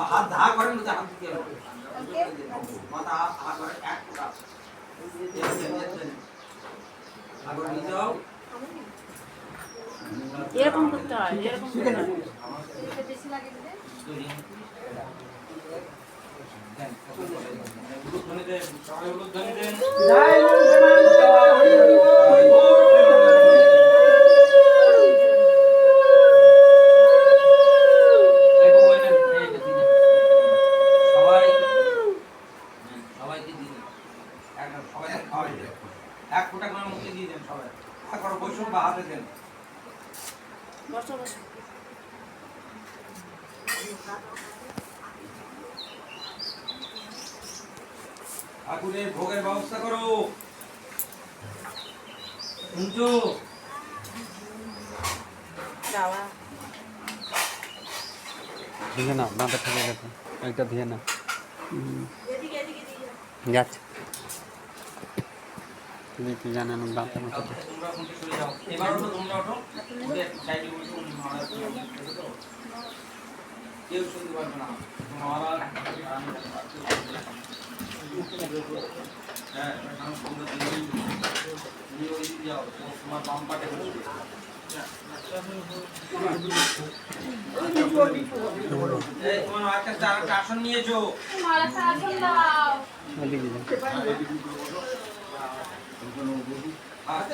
হাত ধা করেন না হাত দিয়ে মাথা হাত করে এক ফোঁটা আবার নিয়ে যাও এরকম করতে হয় এরকম করতে হয় বেশি লাগে দিতে সবাই হলুদ ধরে দেন এক ফোঁটা করে মুখে দিয়ে দেন সবাই একবার বসুন বা হাতে দেন বসো বসো ঠাকুরের ভোগের ব্যবস্থা করো শুনছো যাওয়া দিয়ে না দাঁতে ঠেকে গেছে একটা দিয়ে না এদিকে এদিকে দিয়ে যাচ্ছে তুমি কি জানেন দাঁতের মতো তোমরা কোনটা সরে যাও এবার ওঠো তোমরা ওঠো ওদের একটু সাইডে বসে কেউ শুনতে পারবে না মহারাজ হ্যাঁ আমি সুন্দর দিদি তুমি ওই দিকে যাও তোমার বাম পাটে বসবে এই তোমার একটা আসন নিয়েছো তোমার একটা আসন দাও ওদিকে যাও হাতে